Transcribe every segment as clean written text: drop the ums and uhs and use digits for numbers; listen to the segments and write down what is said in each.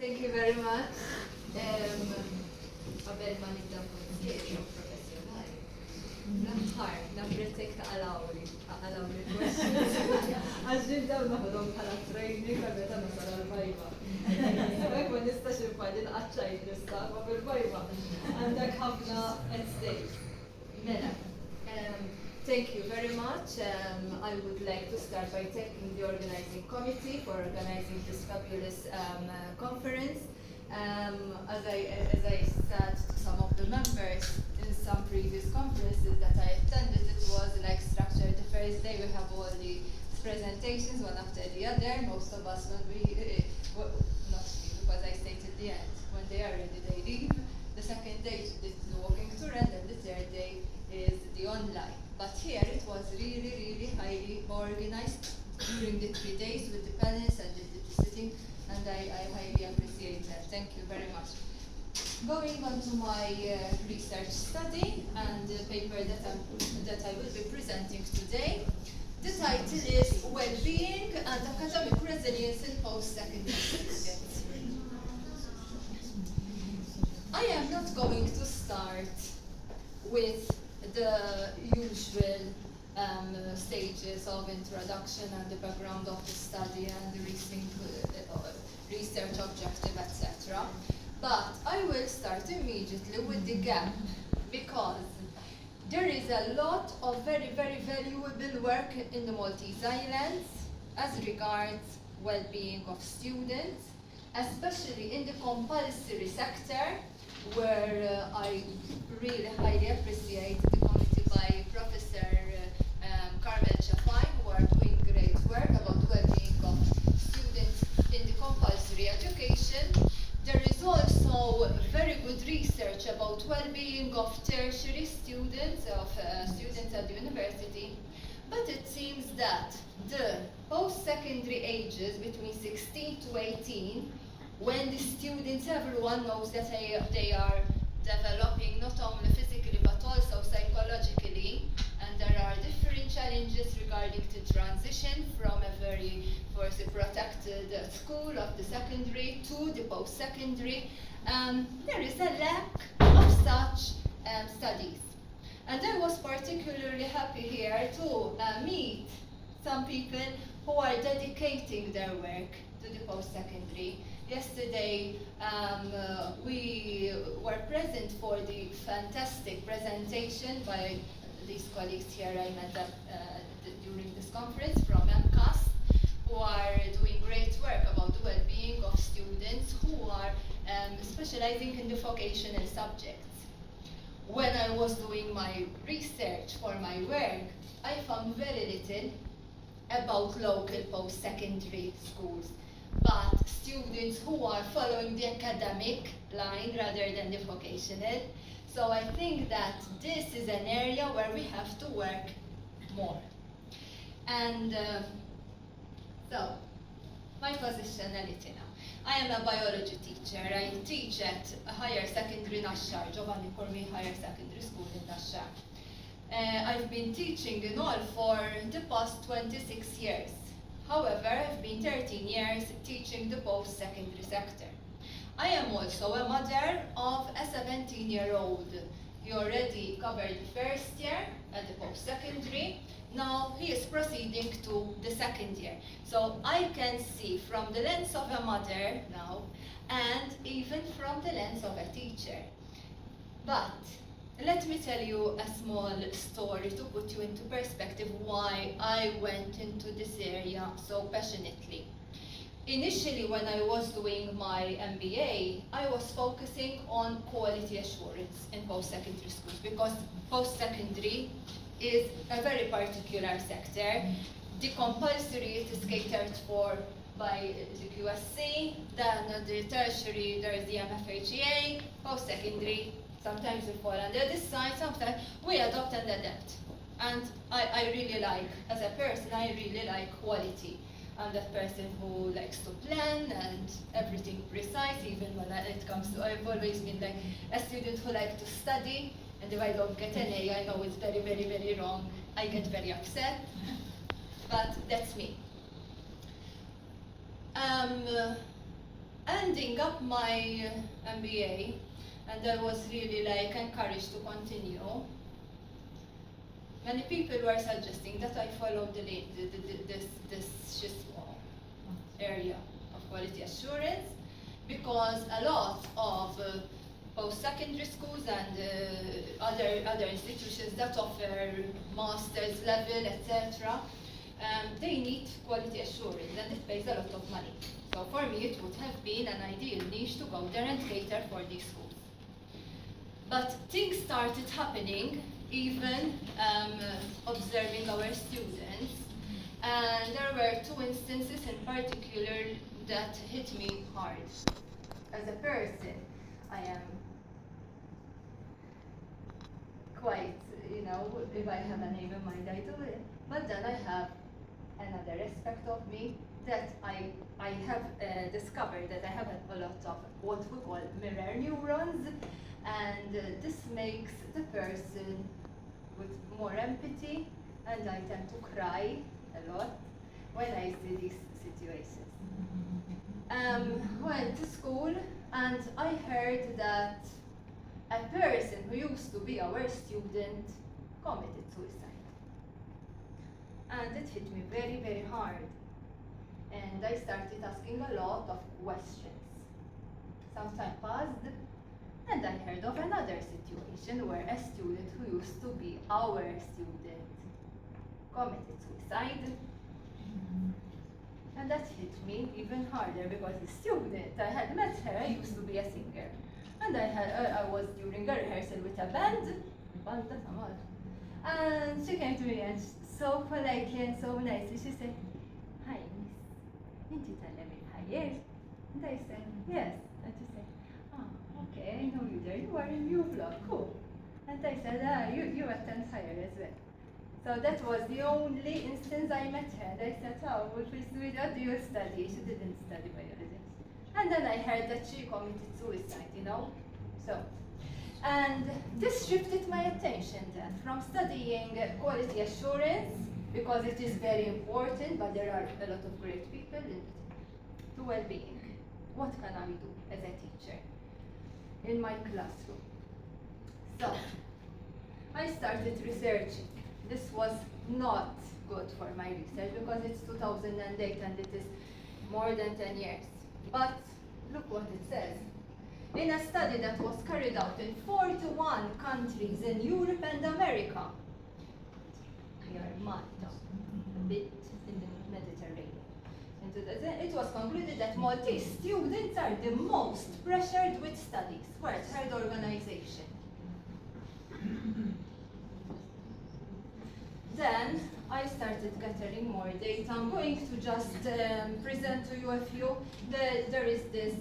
Thank you very much. Qabel ma nibda konsieri professjonali. L-aħħar nabritek taqalawli questions. Għaxġin daw naħdom bħala training għal meta nasal għal-bajba. Għek ma nistax il-fajli nqaċċajt nista' ma bil-bajba. Għandek ħafna at stake. Mela. Thank you very much. I would like to start by thanking the organizing committee for organizing this fabulous conference. As I said to some of the members in some previous conferences that I attended, it was like structured. The first day we have all the presentations one after the other. Most of us when we, not me, because I stayed at the end. When they are ready, they leave. The second day is the walking tour, and then the third day is the online. But here it was really highly organized during the 3 days with the panels and the sitting, and I highly appreciate that. Thank you very much. Going on to my research study and the paper that I will be presenting today. The title is Wellbeing and Academic Resilience in Post-Secondary Subjects. I am not going to start with the usual stages of introduction and the background of the study and the research objective, etc. But I will start immediately with the gap, because there is a lot of very valuable work in the Maltese Islands as regards well-being of students, especially in the compulsory sector, where I really highly appreciate the committee by Professor who are doing great work about the well-being of students in the compulsory education. There is also very good research about well-being of tertiary students, students at the university, but it seems that the post-secondary ages between 16 to 18, when the students, everyone knows that they are developing not only physically but also psychologically, and there are different challenges regarding the transition from a very protected school of the secondary to the post-secondary. There is a lack of such studies. And I was particularly happy here to meet some people who are dedicating their work to the post-secondary. Yesterday, we were present for the fantastic presentation by these colleagues here I met during this conference from MCAS, who are doing great work about the well-being of students who are specializing in the vocational subjects. When I was doing my research for my work, I found very little about local post-secondary schools, but students who are following the academic line rather than the vocational. So I think that this is an area where we have to work more. And so, my positionality now. I am a biology teacher. I teach at a higher secondary Nashar, Giovanni Cormi Higher Secondary School in Nashar. I've been teaching in all for the past 26 years. However, I've been 13 years teaching the post-secondary sector. I am also a mother of a 17-year-old. He already covered the first year at the post-secondary. Now he is proceeding to the second year. So I can see from the lens of a mother now, and even from the lens of a teacher. But let me tell you a small story to put you into perspective why I went into this area so passionately. Initially, when I was doing my MBA, I was focusing on quality assurance in post-secondary schools, because post-secondary is a very particular sector. The compulsory is catered for by the QSC, then the tertiary, there is the MFHEA, post-secondary, sometimes we fall under this side, sometimes we adopt and adapt. And I really like, as a person, I really like quality. I'm that person who likes to plan and everything precise, even when it comes to, I've always been like a student who likes to study, and if I don't get an A, I know it's very wrong. I get very upset, but that's me. ending up my MBA, and I was really like encouraged to continue, many people were suggesting that I follow this area of quality assurance, because a lot of post-secondary schools and other institutions that offer master's level, etc., they need quality assurance, and it pays a lot of money. So for me, it would have been an ideal niche to go there and cater for these schools. But things started happening, even observing our students, and there were two instances in particular that hit me hard. As a person, I am quite, if I have a name in mind, I do it. But then I have another aspect of me that I have discovered that I have a lot of what we call mirror neurons, and this makes the person with more empathy, and I tend to cry a lot when I see these situations. Went to school, and I heard that a person who used to be our student committed suicide. And it hit me very, very hard. And I started asking a lot of questions. Some time passed, and I heard of another situation where a student who used to be our student committed suicide. And that hit me even harder, because the student, I had met her, I used to be a singer. And I was during a rehearsal with a band, and she came to me and so politely and so nicely, she said, "Hi, miss, inti tal-lem il-ħajjer?" And I said, "Yes." And she said, "Okay, I know you there, you are in new block, cool." And I said, you attend higher as well." So that was the only instance I met her. And I said, what do you study? She didn't study biology. And then I heard that she committed suicide, So, and this shifted my attention then from studying quality assurance, because it is very important, but there are a lot of great people in it, to well-being. What can I do as a teacher in my classroom? So, I started researching. This was not good for my research, because it's 2008 and it is more than 10 years. But look what it says. In a study that was carried out in 41 countries in Europe and America, here Malta, a bit in the Mediterranean, it was concluded that Maltese students are the most pressured with studies. World Health Organization. Then I started gathering more data. I'm going to just present to you a few. There is this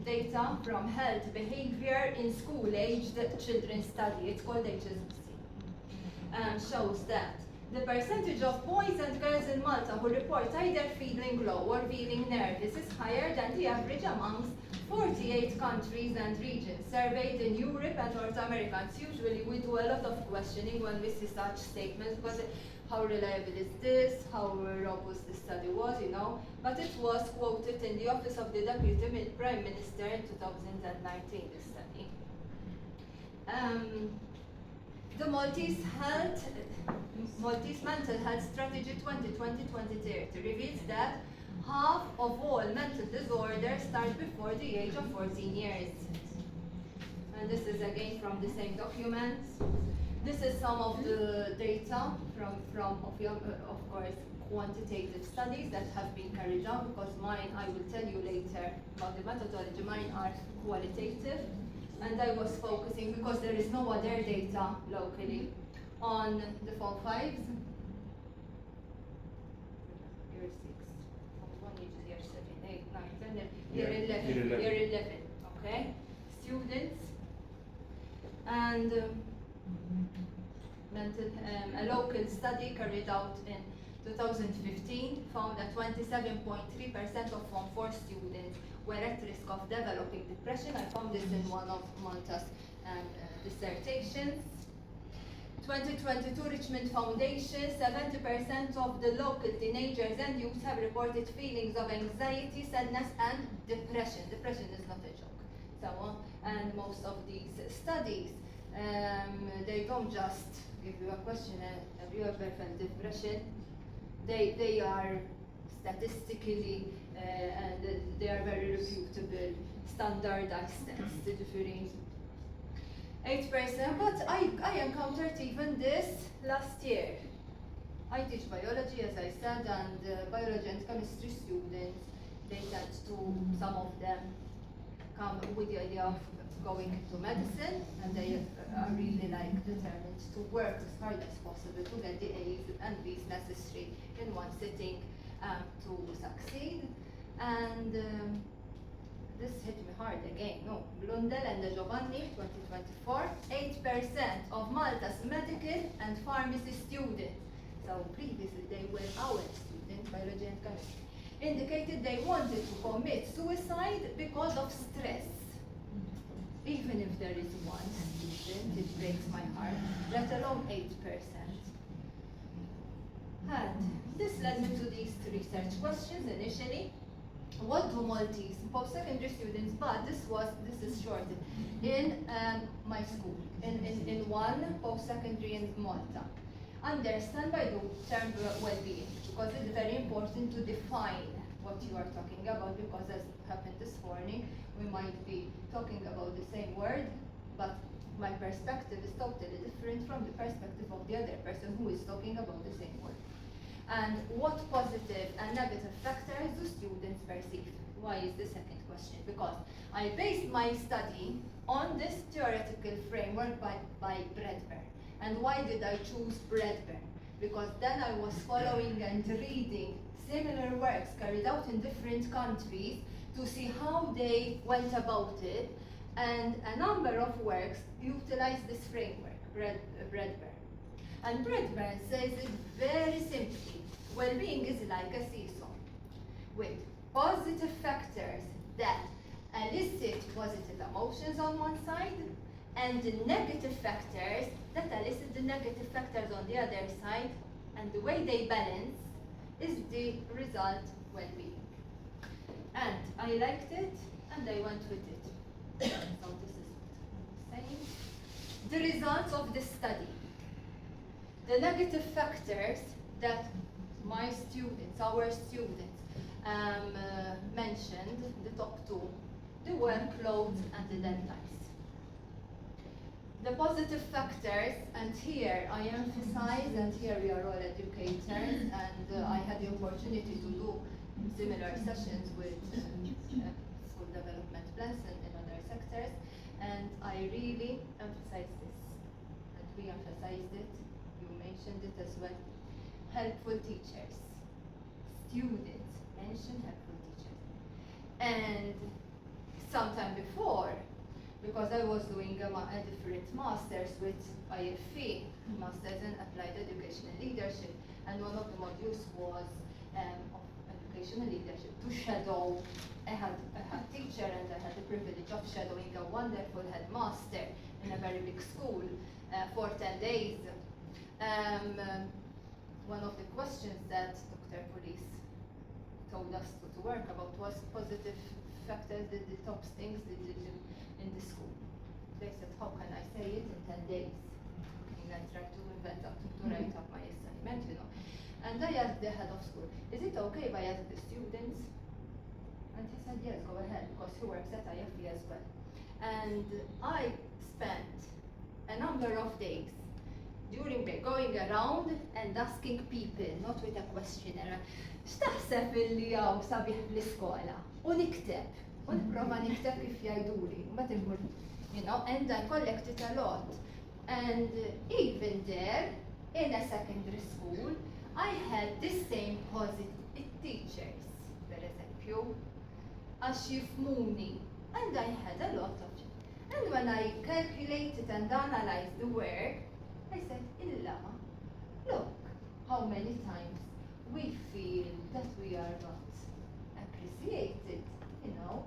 data from health behavior in school-aged children study. It's called HSBC. Shows that the percentage of boys and girls in Malta who report either feeling low or feeling nervous is higher than the average amongst 48 countries and regions surveyed in Europe and North America. And usually we do a lot of questioning when we see such statements, because how reliable is this, how robust the study was, But it was quoted in the Office of the Deputy Prime Minister in 2019, this study. The Maltese Mental Health Strategy 2020-2030 reveals that half of all mental disorders start before the age of 14 years. And this is again from the same document. This is some of the data from of course, quantitative studies that have been carried out, because mine, I will tell you later about the methodology, mine are qualitative. And I was focusing, because there is no other data locally, on the Form 5s. Year 6, Form 1, year 7, 8, 9, 10, year 11, okay? Students. And a local study carried out in 2015 found that 27.3% of Form 4 students were at risk of developing depression. I found this in one of Malta's dissertations. 2022 Richmond Foundation, 70% of the local teenagers and youth have reported feelings of anxiety, sadness, and depression. Depression is not a joke. So, and most of these studies, they don't just give you a questionnaire, have you ever felt depression? They are statistically, and they are very reputable, standardized tests, differing 8%, but I encountered even this last year. I teach biology, as I said, and biology and chemistry students, they tend to, some of them, come with the idea of going into medicine, and they are really like determined to work as hard as possible to get the A's and B's necessary in one sitting to succeed. And this hit me hard again. No, Blundell and Giovanni, 2024, 8% of Malta's medical and pharmacy students, so previously they were our students, biology and chemistry, indicated they wanted to commit suicide because of stress. Even if there is one student, it breaks my heart, let alone 8%. And this led me to these research questions initially. What do Maltese post-secondary students, but this is short, in my school, in one post-secondary in Malta, understand by the term well-being, because it's very important to define what you are talking about, because as happened this morning, we might be talking about the same word, but my perspective is totally different from the perspective of the other person who is talking about the same word. And what positive and negative factors do students perceive? Why is the second question? Because I based my study on this theoretical framework by Bradburn. And why did I choose Bradburn? Because then I was following and reading similar works carried out in different countries to see how they went about it, and a number of works utilize this framework, Bradburn. And Bradburn says it very simply: well-being is like a seesaw, with positive factors that elicit positive emotions on one side, and the negative factors that elicit the negative factors on the other side, and the way they balance is the result well-being. And I liked it, and I went with it. So this is what I'm saying. The results of this study. The negative factors that my students, our students, mentioned, the top two, the workload and the deadlines. The positive factors, and here I emphasize, and here we are all educators, and I had the opportunity to do similar sessions with school development plans and in other sectors, and I really emphasize this, and we emphasized it, you mentioned it as well. Helpful teachers. Students mentioned helpful teachers. And sometime before, because I was doing a different master's with IFE, Masters in Applied Education and Leadership, and one of the modules was of Education and Leadership to shadow a head teacher, and I had the privilege of shadowing a wonderful headmaster in a very big school for 10 days. One of the questions that Dr. Police told us to work about was positive factors, the top things in the school. They said, how can I say it in 10 days? And I tried to invent something to write up my assignment, you know. And I asked the head of school, is it okay if I ask the students? And he said, yes, go ahead, because he works at IFE as well. And I spent a number of days during the going around and asking people, not with a questionnaire, x'taħseb illi għaw sabiħ fl-iskola? U nikteb, u nipprova nikteb kif jgħiduli, mbagħad immur, you know, and I collected a lot. And even there, in a secondary school, I had the same positive teachers, per eżempju, għax jifmuni, and I had a lot of it. And when I calculated and analyzed the work, I said, Illa, look how many times we feel that we are not appreciated, you know.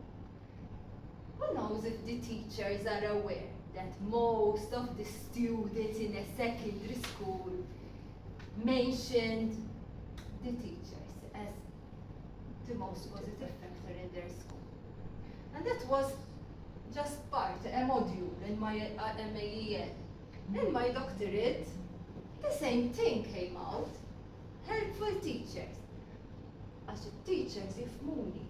Who knows if the teachers are aware that most of the students in a secondary school mentioned the teachers as the most positive factor in their school. And that was just part, a module in my MAEL. In my doctorate, the same thing came out. Helpful teachers. Għax teachers jifmuni.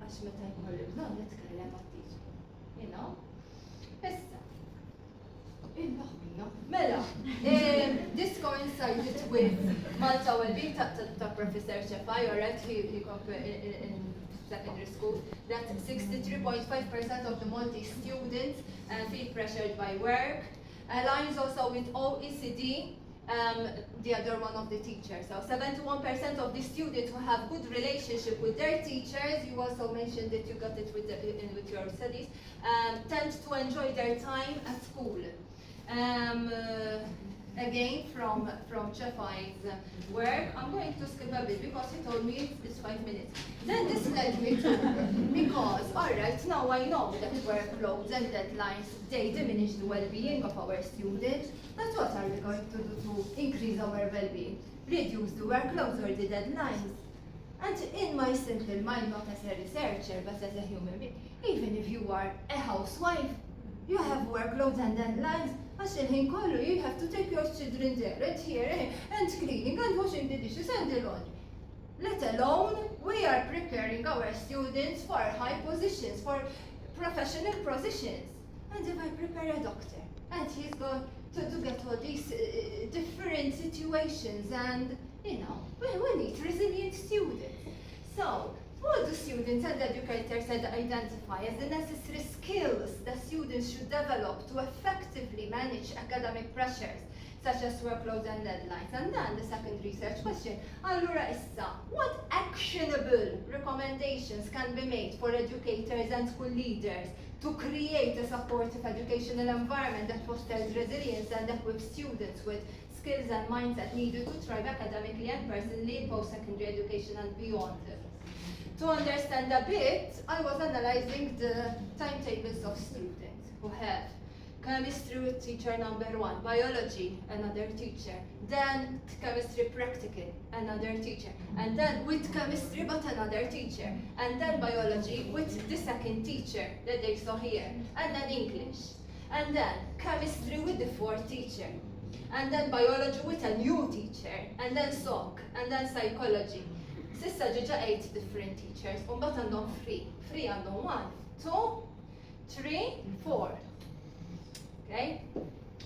Għax meta jkollu bżonn nitkellem għat-teacher. You know? Issa. Mela, this coincided with Malta Wellbeing ta' Professor Shafai, alright, he in secondary school, that 63.5% of the Maltese students feel pressured by work. Aligns also with OECD, the other one of the teachers. So 71% of the students who have good relationship with their teachers, you also mentioned that you got it with your studies, tend to enjoy their time at school. Again, from Chefai's work, I'm going to skip a bit because he told me it's 5 minutes. Then this led me to, because, alright, now I know that workloads and deadlines, they diminish the well-being of our students. But what are we going to do to increase our well-being? Reduce the workloads or the deadlines? And in my simple mind, not as a researcher, but as a human being, even if you are a housewife, you have workloads and deadlines. You have to take your children there and here and cleaning and washing the dishes and the laundry. Let alone, we are preparing our students for high positions, for professional positions. And if I prepare a doctor and he's going to get all these different situations, and you know, we need resilient students. So, what do students and educators identify as the necessary skills that students should develop to effectively manage academic pressures, such as workloads and deadlines? And then the second research question, allura issa, what actionable recommendations can be made for educators and school leaders to create a supportive educational environment that fosters resilience and equips students with skills and mindset needed to thrive academically and personally in post-secondary education and beyond? To understand a bit, I was analyzing the timetables of students who have chemistry with teacher number 1, biology, another teacher, then chemistry practical, another teacher, and then with chemistry but another teacher, and then biology with the second teacher that they saw here, and then English, and then chemistry with the fourth teacher, and then biology with a new teacher, and then SOC, and then psychology. Sissa ġiġa 8 different teachers, unbat għandhom 3. 3 għandhom 1, 2, 3, 4. Okay?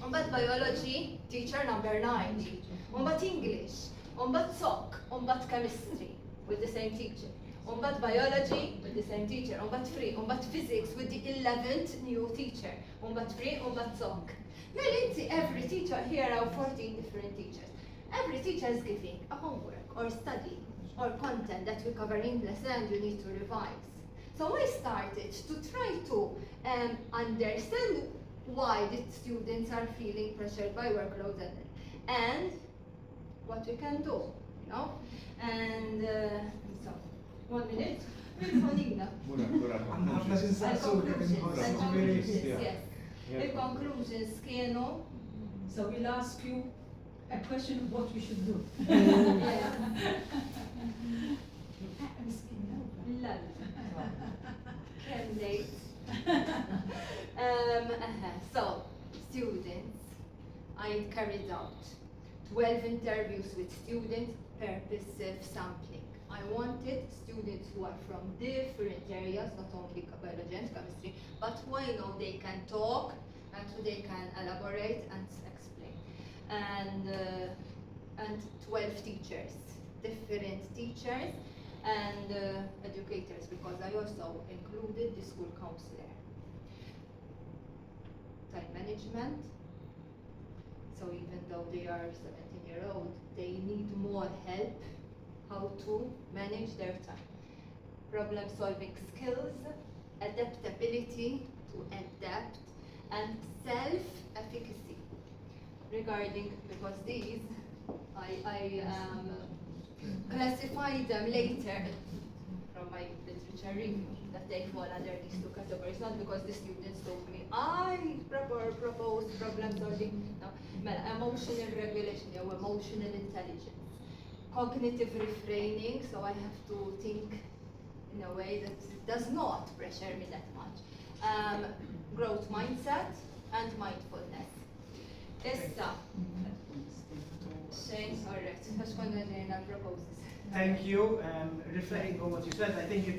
Unbat biology, teacher number 9. Unbat English, unbat SOC, unbat chemistry, with the same teacher. Unbat biology, with the same teacher. Unbat 3, unbat physics, with the 11th new teacher. Unbat 3, unbat SOC. Well, every teacher, here are 14 different teachers. Every teacher is giving a homework or study or content that we cover in lesson and you need to revise. So I started to try to understand why the students are feeling pressured by workloads and what we can do, you know? And so, 1 minute. Conclusions kienu. So we'll ask you a question of what we should do. So, students, I carried out 12 interviews with students, purposive sampling. I wanted students who are from different areas, not only biology and chemistry, but who I know they can talk and who they can elaborate and explain. And 12 teachers, different teachers and educators, because I also included the school counselor. Time management, so even though they are 17-year-old, they need more help how to manage their time. Problem-solving skills, adaptability to adapt, and self-efficacy. Regarding, because these, I classified them later from my literature review that they fall under these two categories, not because the students told me I propose problem solving. No, mela, emotional regulation, or emotional intelligence, cognitive refraining, so I have to think in a way that does not pressure me that much. Growth mindset and mindfulness. Issa, Shane, correct. Għax konna ġejna proposes. Thank you. Reflecting on what you said, I think it's